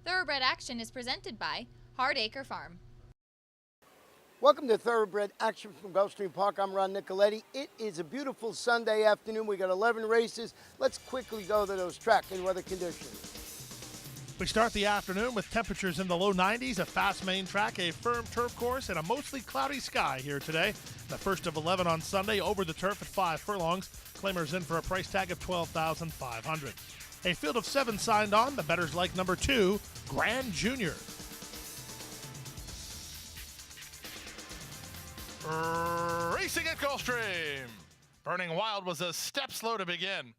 Thoroughbred action is presented by Hardacre Farm. Welcome to Thoroughbred Action from Gulfstream Park. I'm Ron Nicoletti. It is a beautiful Sunday afternoon. We got 11 races. Let's quickly go to those track and weather conditions. We start the afternoon with temperatures in the low 90s, a fast main track, a firm turf course, and a mostly cloudy sky here today. The first of 11 on Sunday over the turf at 5 furlongs. Claimers in for a price tag of $12,500. A field of 7 signed on. The bettors like number 2, Grand Junior. Racing at Gulfstream. Burning Wild was a step slow to begin.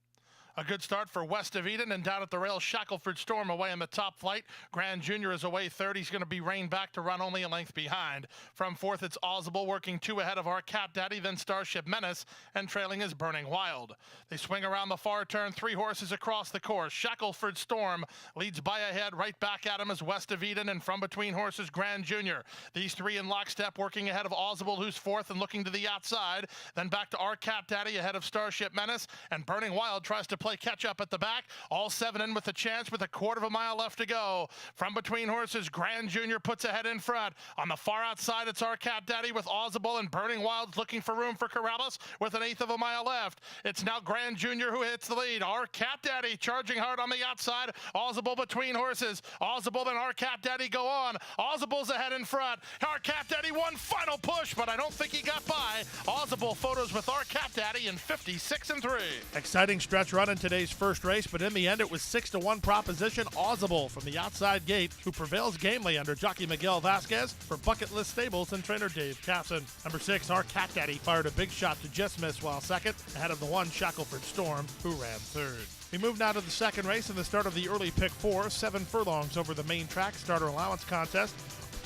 A good start for West of Eden, and down at the rail, Shackelford Storm away in the top flight. Grand Junior is away third. He's going to be reined back to run only a length behind. From fourth, it's Ausible working 2 ahead of our Cat Daddy, then Starship Menace, and trailing is Burning Wild. They swing around the far turn, 3 horses across the course. Shackelford Storm leads by a head. Right back at him is West of Eden, and from between horses, Grand Junior. These 3 in lockstep, working ahead of Ausible, who's fourth and looking to the outside. Then back to our Cat Daddy ahead of Starship Menace, and Burning Wild tries to play catch up at the back. All 7 in with a chance with a quarter of a mile left to go. From between horses, Grand Junior puts ahead in front. On the far outside, it's our Cat Daddy with Ausible, and Burning Wild looking for room for Corrales with an eighth of a mile left. It's now Grand Junior who hits the lead. Our Cat Daddy charging hard on the outside. Ausible between horses. Ausible and our Cat Daddy go on. Ausible's ahead in front. Our Cat Daddy one final push, but I don't think he got by. Ausible photos with our Cat Daddy in 56-3. Exciting stretch run in today's first race, but in the end it was 6-1 proposition. Ausible from the outside gate, who prevails gamely under jockey Miguel Vasquez for Bucket List Stables and trainer Dave Casson. Number 6, our Cat Daddy, fired a big shot to just miss while second, ahead of the 1 Shackelford Storm, who ran third. We move now to the second race and the start of the early pick 4, 7 furlongs over the main track starter allowance contest.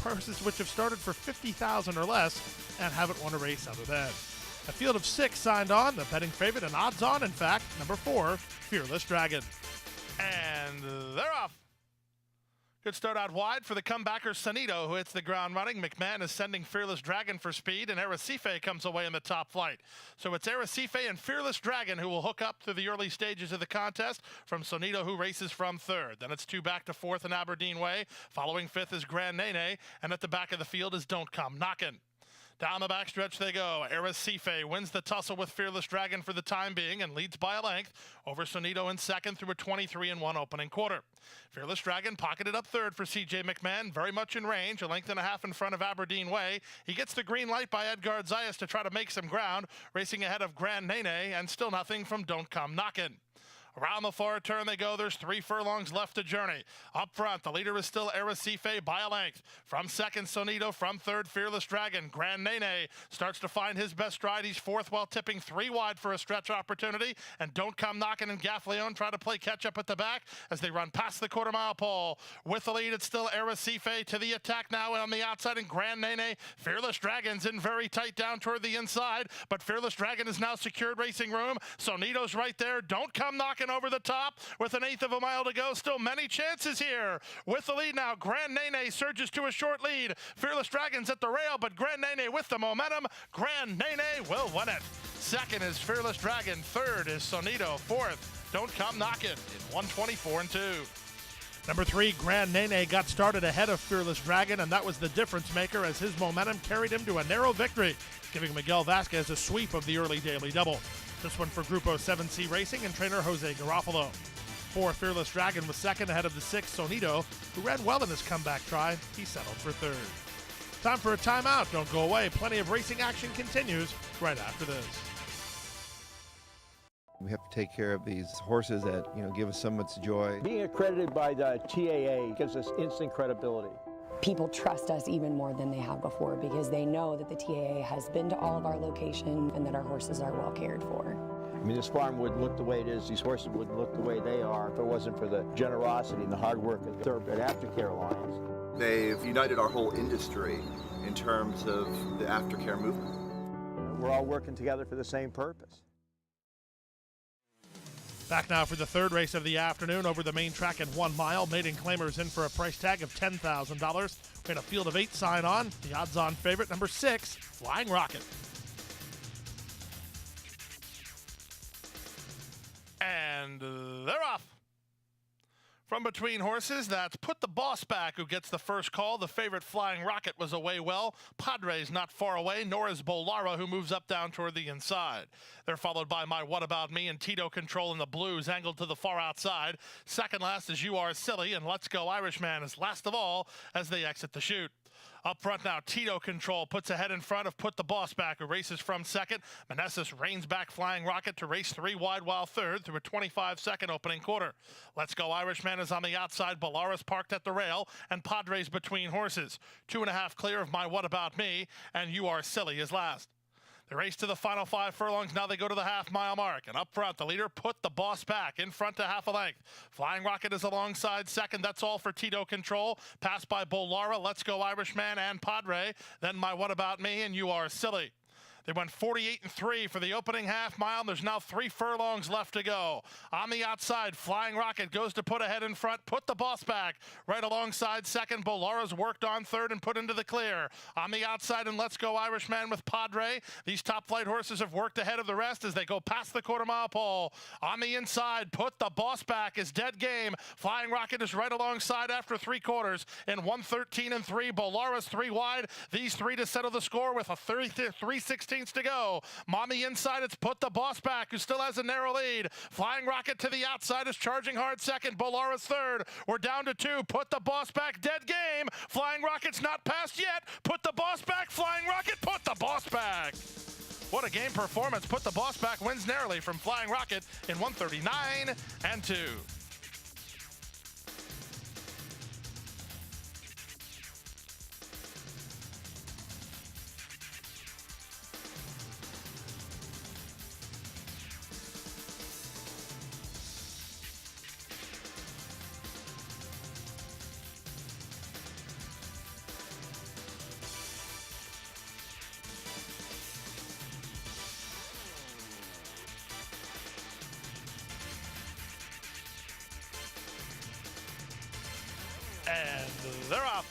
Horses which have started for $50,000 or less and haven't won a race out of that. A field of 6 signed on, the betting favorite and odds on, in fact, number 4, Fearless Dragon. And they're off. Good start out wide for the comebacker Sonido, who hits the ground running. McMahon is sending Fearless Dragon for speed, and Arrecife comes away in the top flight. So it's Arrecife and Fearless Dragon who will hook up through the early stages of the contest from Sonido, who races from third. Then it's 2 back to fourth in Aberdeen Way. Following fifth is Grand Nene, and at the back of the field is Don't Come Knockin'. Down the backstretch they go. Arrecife wins the tussle with Fearless Dragon for the time being and leads by a length over Sonido in second through a 23-1 opening quarter. Fearless Dragon pocketed up third for C.J. McMahon, very much in range, a length and a half in front of Aberdeen Way. He gets the green light by Edgar Zayas to try to make some ground, racing ahead of Grand Nene, and still nothing from Don't Come Knockin'. Around the far turn they go. There's 3 furlongs left to journey. Up front, the leader is still Arrecife by a length. From second, Sonido. From third, Fearless Dragon. Grand Nene starts to find his best stride. He's fourth while tipping 3 wide for a stretch opportunity. And Don't Come Knockin' and Gaffleon try to play catch up at the back as they run past the quarter-mile pole. With the lead, it's still Arrecife to the attack now on the outside. And Grand Nene, Fearless Dragon's in very tight down toward the inside. But Fearless Dragon has now secured racing room. Sonido's right there. Don't Come Knockin' over the top with an eighth of a mile to go. Still many chances here. With the lead now, Grand Nene surges to a short lead. Fearless Dragon's at the rail, but Grand Nene with the momentum. Grand Nene will win it. Second is Fearless Dragon. Third is Sonido. Fourth, Don't Come Knockin' in 124-2. Number 3, Grand Nene, got started ahead of Fearless Dragon, and that was the difference maker as his momentum carried him to a narrow victory, giving Miguel Vasquez a sweep of the early daily double. This one for Grupo 7C Racing and trainer Jose Garofalo. 4, Fearless Dragon was second ahead of the 6, Sonido, who ran well in his comeback try. He settled for third. Time for a timeout. Don't go away. Plenty of racing action continues right after this. We have to take care of these horses that, give us so much joy. Being accredited by the TAA gives us instant credibility. People trust us even more than they have before because they know that the TAA has been to all of our locations and that our horses are well cared for. I mean, this farm wouldn't look the way it is, these horses wouldn't look the way they are if it wasn't for the generosity and the hard work of the Thoroughbred Aftercare Alliance. They've united our whole industry in terms of the aftercare movement. We're all working together for the same purpose. Back now for the third race of the afternoon over the main track in 1 mile. Maiden Claimers in for a price tag of $10,000. We had a field of 8 sign on. The odds-on favorite, number 6, Flying Rocket. And they're off. From between horses, that's Put the Boss Back, who gets the first call. The favorite Flying Rocket was away well. Padre's not far away, nor is Bolara, who moves up down toward the inside. They're followed by My What About Me and Tito Control in the blues, angled to the far outside. Second last is You Are Silly, and Let's Go Irishman is last of all as they exit the chute. Up front now, Tito Control puts ahead in front of Put the Boss Back, who races from second. Manessis reins back Flying Rocket to race 3 wide while third through a 25-second opening quarter. Let's Go Irishman is on the outside. Bolara's parked at the rail, and Padres between horses. 2.5 clear of My What About Me, and You Are Silly is last. The race to the final 5 furlongs. Now they go to the half-mile mark. And up front, the leader Put the Boss Back in front to half a length. Flying Rocket is alongside second. That's all for Tito Control. Passed by Bolara, Let's Go Irishman, and Padre. Then My What About Me and You Are Silly. They went 48-3 for the opening half mile. There's now 3 furlongs left to go. On the outside, Flying Rocket goes to put ahead in front. Put the Boss Back right alongside second. Bolara's worked on third and put into the clear. On the outside, and Let's Go Irishman with Padre. These top flight horses have worked ahead of the rest as they go past the quarter-mile pole. On the inside, Put the Boss Back is dead game. Flying Rocket is right alongside after 3 quarters in 1:13.3. Bolara's 3 wide. These 3 to settle the score with a 3:16 to go. On the inside, it's Put the Boss Back, who still has a narrow lead. Flying Rocket to the outside is charging hard second. Bolara's third. We're down to 2. Put the Boss Back, dead game. Flying Rocket's not passed yet. Put the Boss Back, Flying Rocket, Put the Boss Back. What a game performance. Put the Boss Back wins narrowly from Flying Rocket in 1:39.2. And they're off.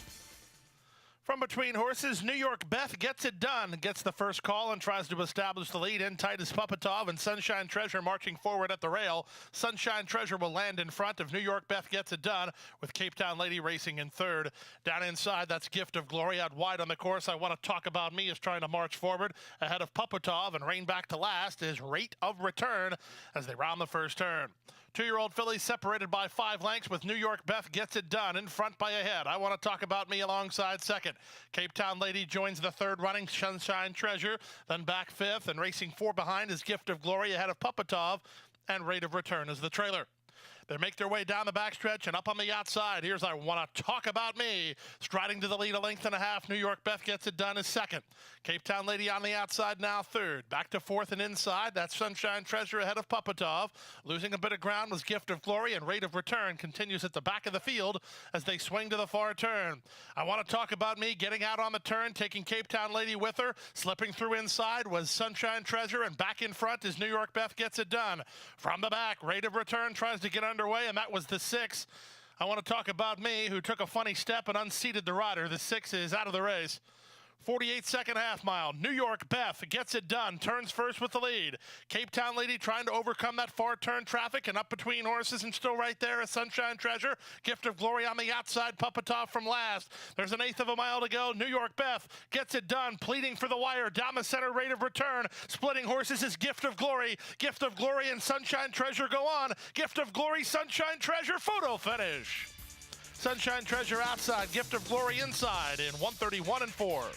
From between horses, New York Beth gets it done, gets the first call and tries to establish the lead. In tight is Pupatov and Sunshine Treasure marching forward at the rail. Sunshine Treasure will land in front of New York Beth gets it done, with Cape Town Lady racing in third. Down inside, that's Gift of Glory out wide on the course. I Want to Talk About Me is trying to march forward ahead of Pupatov, and rein back to last is Rate of Return as they round the first turn. 2-year-old fillies separated by 5 lengths, with New York Beth gets it done in front by a head. I Want to Talk About Me alongside second. Cape Town Lady joins the third running, Sunshine Treasure, then back fifth, and racing 4 behind is Gift of Glory ahead of Pupatov, and Rate of Return is the trailer. They make their way down the backstretch and up on the outside. Here's I Want to Talk About Me. Striding to the lead a length and a half. New York Beth gets it done as second. Cape Town Lady on the outside now third. Back to fourth and inside. That's Sunshine Treasure ahead of Pupatov. Losing a bit of ground was Gift of Glory, and Rate of Return continues at the back of the field as they swing to the far turn. I Want to Talk About Me getting out on the turn, taking Cape Town Lady with her. Slipping through inside was Sunshine Treasure, and back in front is New York Beth gets it done. From the back, Rate of Return tries to get underway, and that was the 6. I Want to Talk About Me, who took a funny step and unseated the rider. The 6 is out of the race. 48-second half mile. New York Beth gets it done. Turns first with the lead. Cape Town Lady trying to overcome that far turn traffic, and up between horses and still right there is Sunshine Treasure. Gift of Glory on the outside. Pupatov from last. There's an 1/8 of a mile to go. New York Beth gets it done. Pleading for the wire. Down the center, Rate of Return. Splitting horses is Gift of Glory. Gift of Glory and Sunshine Treasure go on. Gift of Glory, Sunshine Treasure, photo finish. Sunshine Treasure outside. Gift of Glory inside in 1:31.4.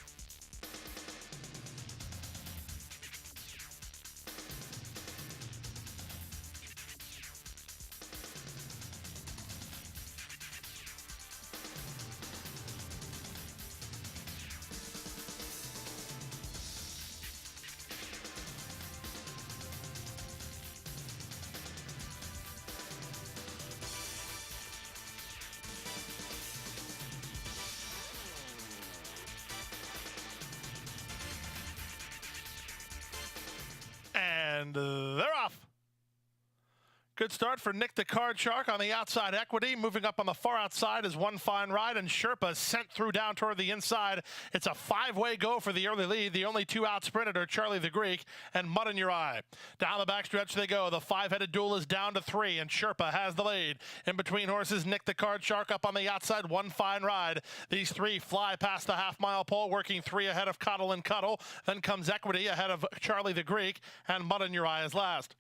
Good start for Nick the Card Shark on the outside equity. Moving up on the far outside is One Fine Ride, and Sherpa sent through down toward the inside. It's a five-way go for the early lead. The only two out-sprinted are Charlie the Greek and Mud in Your Eye. Down the backstretch they go. The five-headed duel is down to three, and Sherpa has the lead. In between horses, Nick the Card Shark up on the outside, One Fine Ride. These three fly past the half-mile pole, working three ahead of Coddle and Cuddle. Then comes Equity ahead of Charlie the Greek, and Mud in Your Eye is last.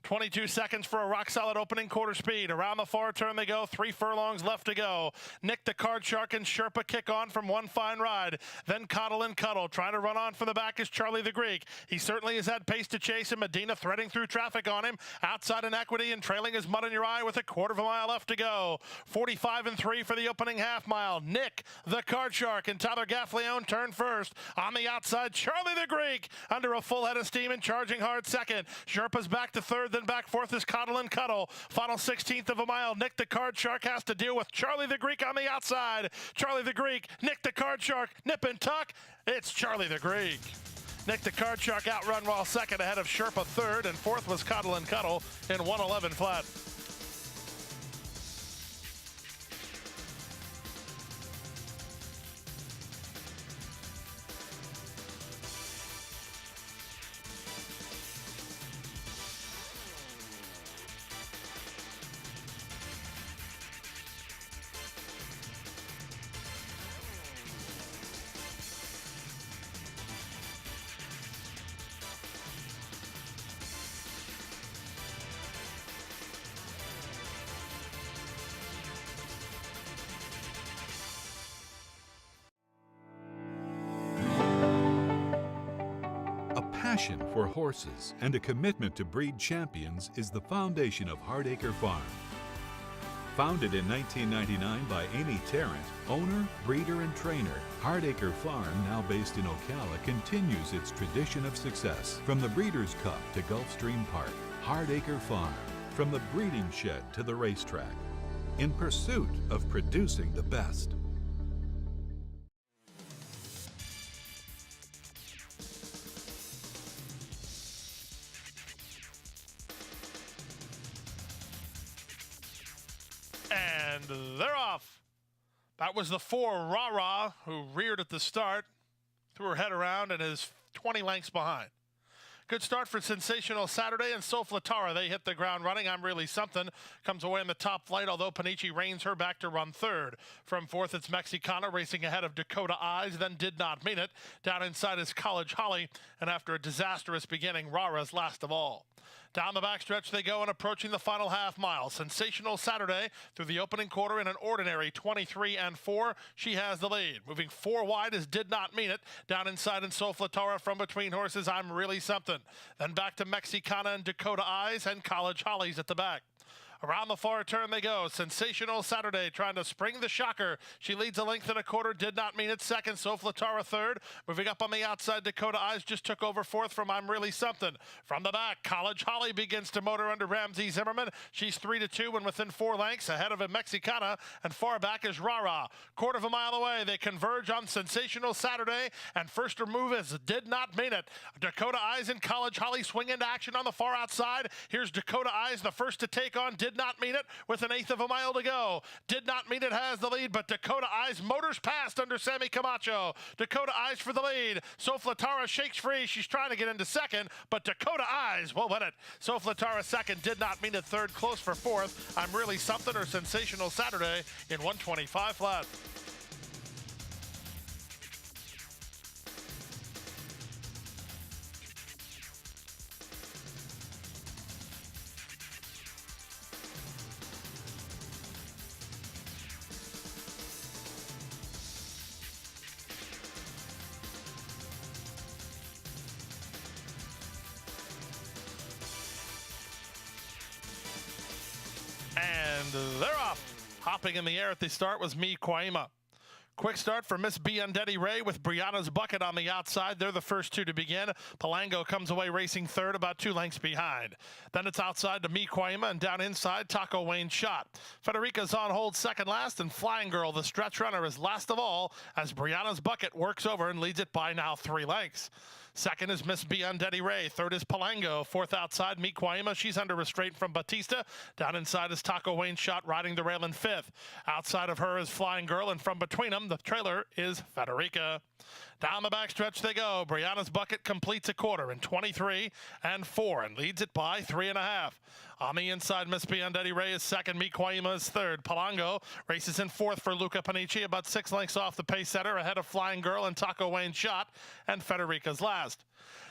22 seconds for a rock-solid opening quarter speed. Around the far turn they go. 3 furlongs left to go. Nick the Card Shark and Sherpa kick on from One Fine Ride. Then Coddle and Cuddle. Trying to run on from the back is Charlie the Greek. He certainly has had pace to chase him. Medina threading through traffic on him. Outside in Equity and trailing is Mud in Your Eye with a quarter of a mile left to go. 45 and 3 for the opening half mile. Nick the Card Shark and Tyler Gaffleone turn first. On the outside, Charlie the Greek under a full head of steam and charging hard second. Sherpa's back to third, then back fourth is Coddle and Cuddle. Final 16th of a mile. Nick the Card Shark has to deal with Charlie the Greek on the outside. Charlie the Greek, Nick the Card Shark, nip and tuck. It's Charlie the Greek. Nick the Card Shark outrun while second ahead of Sherpa third, and fourth was Coddle and Cuddle in 1:11 flat. Passion for horses and a commitment to breed champions is the foundation of Hardacre Farm. Founded in 1999 by Amy Tarrant, owner, breeder, and trainer, Hardacre Farm, now based in Ocala, continues its tradition of success. From the Breeders' Cup to Gulfstream Park, Hardacre Farm, from the breeding shed to the racetrack, in pursuit of producing the best. And they're off. That was the 4 Rah-Rah, who reared at the start, threw her head around, and is 20 lengths behind. Good start for Sensational Saturday and Soflatara. They hit the ground running. I'm Really Something comes away in the top flight, although Panici reins her back to run third. From fourth, it's Mexicana racing ahead of Dakota Eyes, then Did Not Mean It. Down inside is College Holly, and after a disastrous beginning, Rara's last of all. Down the backstretch they go and approaching the final half mile. Sensational Saturday through the opening quarter in an ordinary 23 and 4. She has the lead. Moving 4 wide is Did Not Mean It. Down inside in Soflatara from between horses, I'm Really Something. Then back to Mexicana and Dakota Eyes, and College Holly's at the back. Around the far turn they go. Sensational Saturday trying to spring the shocker. She leads a length and a quarter. Did Not Mean It second. Soflatara third. Moving up on the outside, Dakota Eyes just took over fourth from I'm Really Something. From the back, College Holly begins to motor under Ramsey Zimmerman. She's 3-2 and within 4 lengths ahead of a Mexicana, and far back is Rah-Rah. Quarter of a mile away, they converge on Sensational Saturday, and first to move is Did Not Mean It. Dakota Eyes and College Holly swing into action on the far outside. Here's Dakota Eyes, the first to take on Did Not Mean It with an eighth of a mile to go. Did Not Mean It has the lead, but Dakota Eyes motors past under Sammy Camacho. Dakota Eyes for the lead. Soflatara shakes free. She's trying to get into second, but Dakota Eyes will win it. Soflatara second. Did Not Mean It third. Close for fourth. I'm Really Something or Sensational Saturday in 125 flat. And they're off. Hopping in the air at the start was Mi Kwaima. Quick start for Miss Biandetti Ray with Brianna's Bucket on the outside. They're the first two to begin. Palango comes away racing third, about 2 lengths behind. Then it's outside to Mi Quaima, and down inside, Taco Wayne Shot. Federica's on hold second last, and Flying Girl, the stretch runner, is last of all as Brianna's Bucket works over and leads it by now 3 lengths. Second is Miss Biandetti Ray. Third is Palango. Fourth outside, Mi Quaima. She's under restraint from Batista. Down inside is Taco Wayne Shot riding the rail in fifth. Outside of her is Flying Girl, and from between them, the trailer is Federica. Down the backstretch they go. Brianna's Bucket completes a quarter in 23 and 4 and leads it by 3.5. On the inside, Miss Biandetti Ray is second. Mi Quaima is third. Palango races in fourth for Luca Panici, about 6 lengths off the pace setter, ahead of Flying Girl and Taco Wayne Shot, and Federica's last.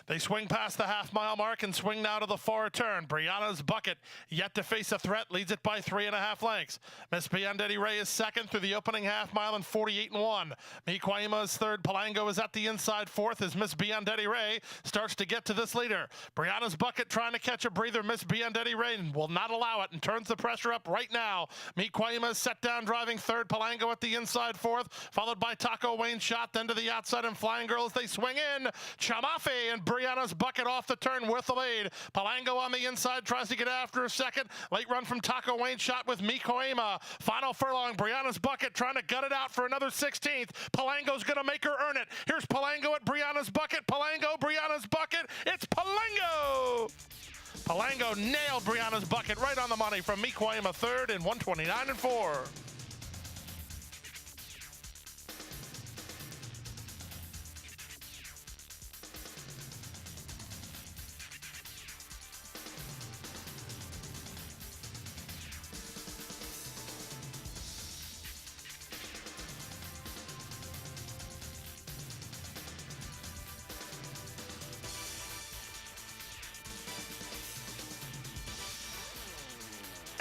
They swing past the half-mile mark and swing now to the far turn. Brianna's Bucket, yet to face a threat, leads it by 3.5 lengths. Miss Biandetti Ray is second through the opening half-mile in 48 and 1. Mi Quaima is third. Palango is at the inside fourth as Miss Biandetti Ray starts to get to this leader. Brianna's Bucket trying to catch a breather. Miss Biandetti Ray will not allow it and turns the pressure up right now. Mi Quaima is set down driving third. Palango at the inside fourth, followed by Taco Wayne Shot, then to the outside and Flying Girl as they swing in. Chamafe and Brianna's Bucket off the turn with the lead. Palango on the inside tries to get after a second. Late run from Taco Wayne Shot with Mi Quaima. Final furlong, Brianna's Bucket trying to gut it out for another 16th. Palango's going to make her earn it. Here's Palango at Brianna's Bucket. Palango, Brianna's Bucket. It's Palango! Palango nailed Brianna's Bucket right on the money from Mi Quaima third in 129 and 4.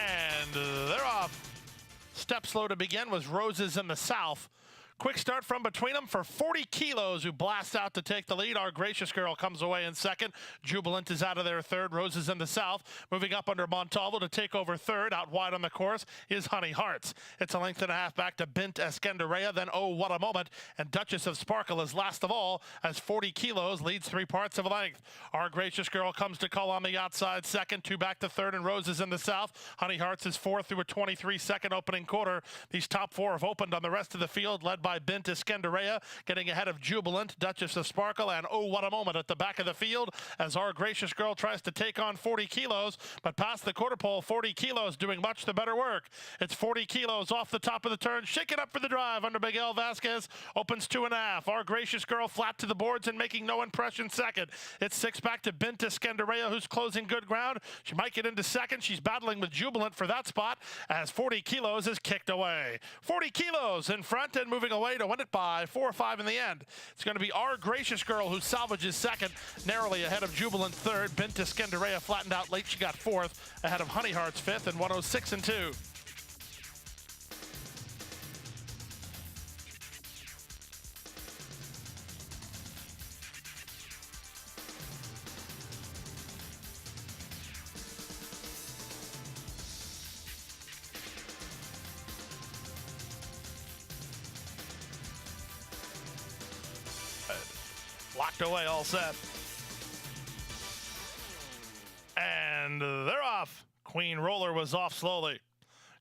And they're off. Step slow to begin was Roses in the South. Quick start from between them for 40 kilos, who blast out to take the lead. Our Gracious Girl comes away in second. Jubilant is out of there third. Roses in the South. Moving up under Montalvo to take over third. Out wide on the course is Honey Hearts. It's a length and a half back to Bint Escandarea. Then Oh What a Moment. And Duchess of Sparkle is last of all as 40 kilos leads 3 parts of a length. Our Gracious Girl comes to call on the outside second. 2 back to third, and Roses in the South. Honey Hearts is fourth through a 23-second opening quarter. These top 4 have opened on the rest of the field, led by Bint Escandarea, getting ahead of Jubilant, Duchess of Sparkle, and Oh What a Moment at the back of the field as Our Gracious Girl tries to take on 40 kilos, but past the quarter pole, 40 kilos doing much the better work. It's 40 kilos off the top of the turn, shaking up for the drive under Miguel Vasquez, opens 2.5. Our Gracious Girl flat to the boards and making no impression second. It's 6 back to Bint Escandarea, who's closing good ground. She might get into second. She's battling with Jubilant for that spot as 40 kilos is kicked away. 40 kilos in front and moving away to win it by 4 or 5 in the end. It's going to be Our Gracious Girl who salvages second, narrowly ahead of Jubilant third. Bint Escandarea flattened out late. She got fourth, ahead of Honey Hearts fifth in 106 and 2. Locked away, all set. And they're off. Queen Roller was off slowly.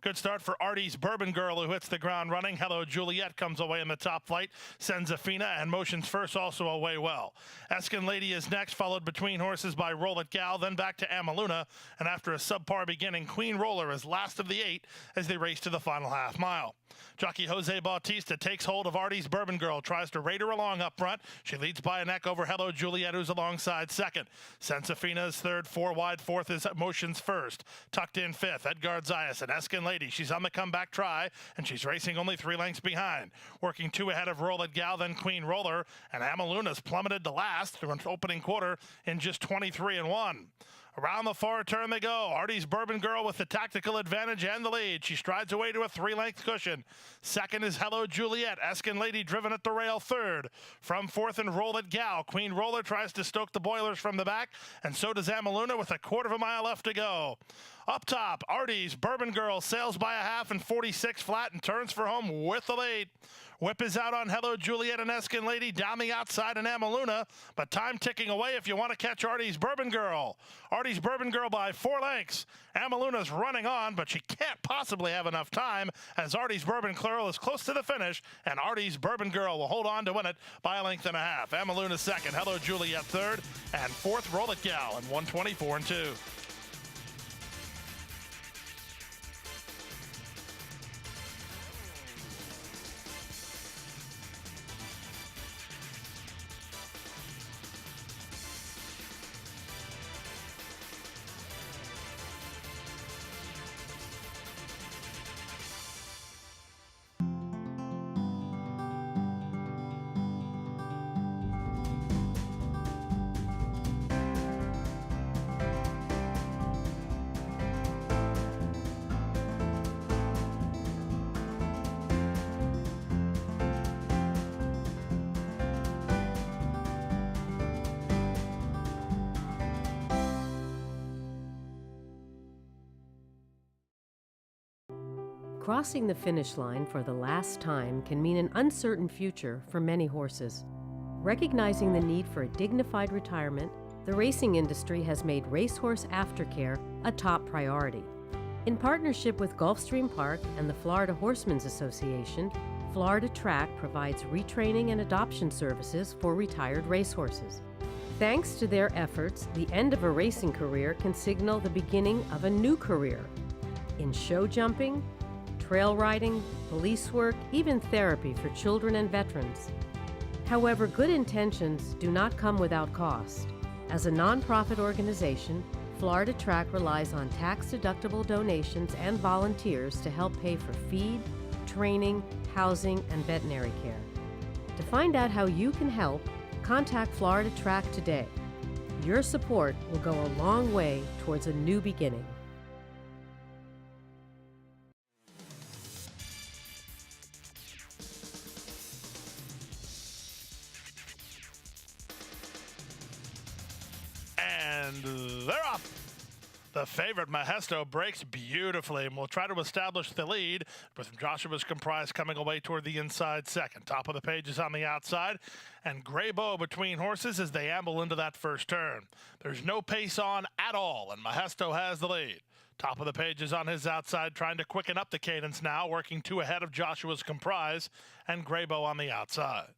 Good start for Artie's Bourbon Girl, who hits the ground running. Hello Juliet comes away in the top flight. Senzafina and Motions First also away well. Eskin Lady is next, followed between horses by Roll It Gal, then back to Amaluna. And after a subpar beginning, Queen Roller is last of the 8 as they race to the final half mile. Jockey Jose Bautista takes hold of Artie's Bourbon Girl, tries to raid her along up front. She leads by a neck over Hello Juliet, who's alongside second. Sensafina is third, 4 wide. Fourth is Motions First. Tucked in fifth, Edgard Zayas and Eskin Lady. She's on the comeback try, and she's racing only 3 lengths behind. Working 2 ahead of Roll It Gal, then Queen Roller, and Amaluna's plummeted to last through an opening quarter in just 23 and 1. Around the far turn they go. Artie's Bourbon Girl with the tactical advantage and the lead. She strides away to a 3-length cushion. Second is Hello Juliet. Eskin Lady driven at the rail third. From fourth and Roll It Gal. Queen Roller tries to stoke the boilers from the back, and so does Amaluna with a 1/4 mile left to go. Up top, Artie's Bourbon Girl sails by a half and 46 flat and turns for home with the lead. Whip is out on Hello Juliet and Eskin Lady down the outside in Amaluna, but time ticking away if you want to catch Artie's Bourbon Girl. Artie's Bourbon Girl by 4 lengths. Amaluna's running on, but she can't possibly have enough time as Artie's Bourbon Girl is close to the finish, and Artie's Bourbon Girl will hold on to win it by a length and a half. Amaluna second, Hello Juliet third, and fourth, Roll It Gal in 124 and 2. Crossing the finish line for the last time can mean an uncertain future for many horses. Recognizing the need for a dignified retirement, the racing industry has made racehorse aftercare a top priority. In partnership with Gulfstream Park and the Florida Horsemen's Association, Florida Track provides retraining and adoption services for retired racehorses. Thanks to their efforts, the end of a racing career can signal the beginning of a new career. In show jumping, trail riding, police work, even therapy for children and veterans. However, good intentions do not come without cost. As a nonprofit organization, Florida Track relies on tax-deductible donations and volunteers to help pay for feed, training, housing, and veterinary care. To find out how you can help, contact Florida Track today. Your support will go a long way towards a new beginning. And they're off. The favorite, Mahesto, breaks beautifully and will try to establish the lead with Joshua's Comprise coming away toward the inside second. Top of the page is on the outside, and Gray Bow between horses as they amble into that first turn. There's no pace on at all, and Mahesto has the lead. Top of the page is on his outside, trying to quicken up the cadence now, working 2 ahead of Joshua's Comprise, and Gray Bow on the outside.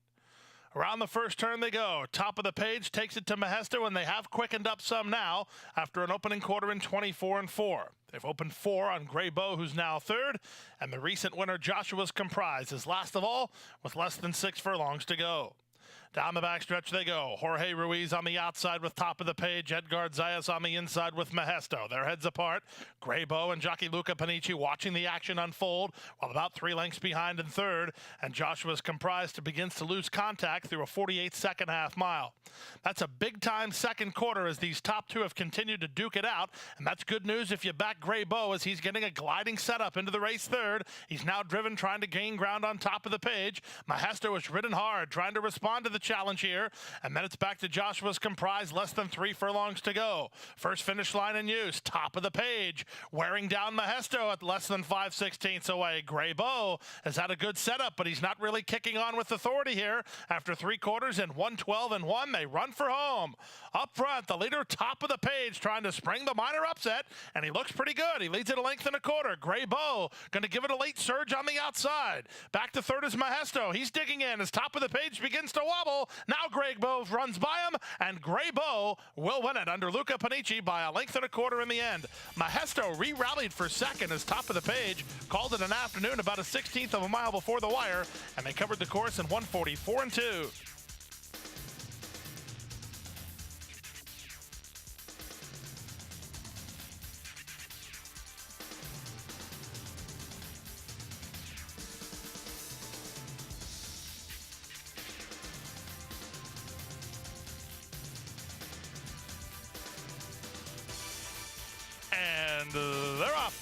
Around the first turn they go. Top of the page takes it to Mahesto, and they have quickened up some now after an opening quarter in 24 and 4. They've opened 4 on Gray Bow, who's now third, and the recent winner, Joshua's Comprise, is last of all with less than 6 furlongs to go. Down the backstretch they go. Jorge Ruiz on the outside with top of the page. Edgar Zayas on the inside with Mahesto. They're heads apart. Gray Bow and jockey Luca Panici watching the action unfold while about 3 lengths behind in third. And Joshua's Comprise begins to lose contact through a 48-second half mile. That's a big-time second quarter as these top 2 have continued to duke it out. And that's good news if you back Gray Bow as he's getting a gliding setup into the race third. He's now driven trying to gain ground on top of the page. Mahesto is ridden hard trying to respond to the challenge here, and then it's back to Joshua's Comprise, less than 3 furlongs to go. First finish line in use, top of the page, wearing down Mahesto at less than 5/16 away. Gray Bow has had a good setup, but he's not really kicking on with authority here. After 3 quarters and 112 and 1, they run for home. Up front, the leader, top of the page, trying to spring the minor upset, and he looks pretty good. He leads at a length and a quarter. Gray Bow going to give it a late surge on the outside. Back to third is Mahesto. He's digging in as top of the page begins to wobble. Now Gray Bow runs by him, and Gray Bow will win it under Luca Panici by a length and a quarter in the end. Mahesto re-rallied for second as top of the page, called it an afternoon about a 16th of a mile before the wire, and they covered the course in 144 and 2. And they're off.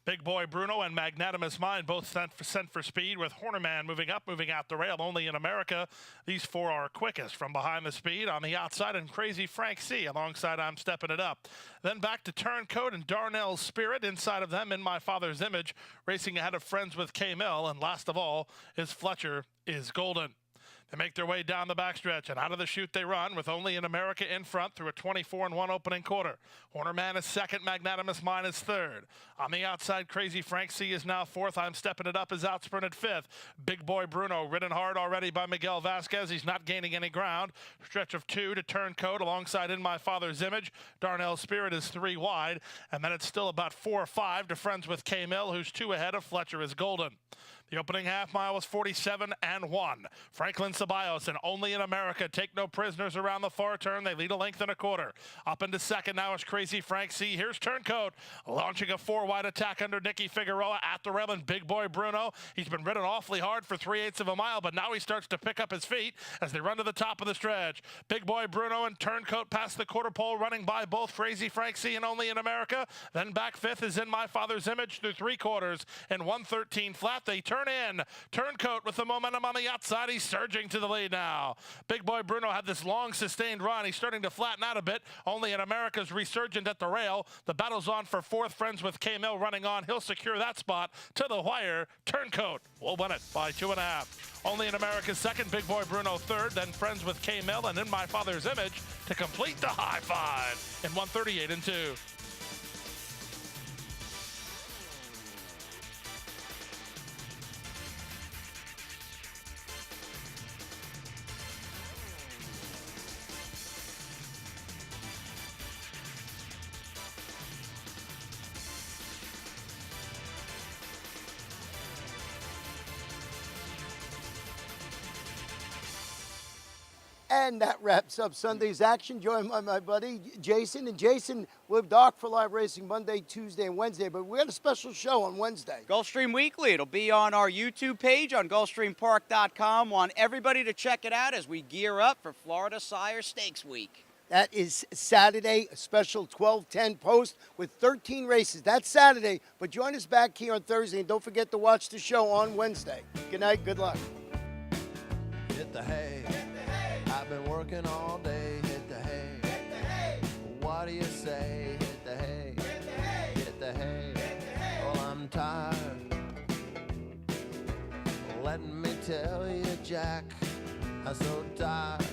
Big boy Boy Bruno and Magnanimous Mind both sent for speed, with Hornerman moving up, moving out the rail. Only in America, these four are quickest from behind the speed. On the outside, and Crazy Frank C alongside I'm Stepping It Up. Then back to Turncoat and Darnell's Spirit. Inside of them, In My Father's Image, racing ahead of Friends with K-Mill. And last of all is Fletcher is Golden. They make their way down the backstretch, and out of the chute they run, with Only in America in front through a 24-1 opening quarter. Hornerman is second, Magnanimous Mind is third. On the outside, Crazy Frank C is now fourth. I'm Stepping It Up is outsprinted fifth. Big Boy Bruno ridden hard already by Miguel Vasquez. He's not gaining any ground. Stretch of two to Turncoat alongside In My Father's Image. Darnell's Spirit is three wide, and then it's still about 4 or 5 to Friends with K-Mill, who's 2 ahead of Fletcher is Golden. The opening half mile was 47-1. Franklin Ceballos and Only in America take no prisoners around the far turn. They lead a length and a quarter. Up into second now is Crazy Frank C. Here's Turncoat launching a 4-wide attack under Nicky Figueroa at the rail, and Big Boy Bruno. He's been ridden awfully hard for 3/8 of a mile, but now he starts to pick up his feet as they run to the top of the stretch. Big Boy Bruno and Turncoat past the quarter pole, running by both Crazy Frank C and Only in America. Then back fifth is In My Father's Image through 3 quarters and 1:13 flat. They turn in. Turncoat with the momentum on the outside. He's surging to the lead now. Big Boy Bruno had this long sustained run. He's starting to flatten out a bit. Only in America's resurgent at the rail. The battle's on for fourth. Friends with K-Mill running on. He'll secure that spot to the wire. Turncoat will win it by 2.5. Only in America's second. Big Boy Bruno third. Then Friends with K-Mill and In My Father's Image to complete the high five in 1:38-2. And that wraps up Sunday's action. Joined by my buddy Jason. And Jason, we're Doc for live racing Monday, Tuesday, and Wednesday, but we got a special show on Wednesday. Gulfstream Weekly. It'll be on our YouTube page on GulfstreamPark.com. Want everybody to check it out as we gear up for Florida Sire Stakes Week. That is Saturday, a special 12:10 post with 13 races. That's Saturday, but join us back here on Thursday, and don't forget to watch the show on Wednesday. Good night, good luck. Hit the hay. I've been working all day. Hit the hay. Hit the hay. What do you say? Hit the hay. Hit the hay. Hit the hay. Hit the hay. Well, I'm tired. Let me tell you, Jack, I'm so tired.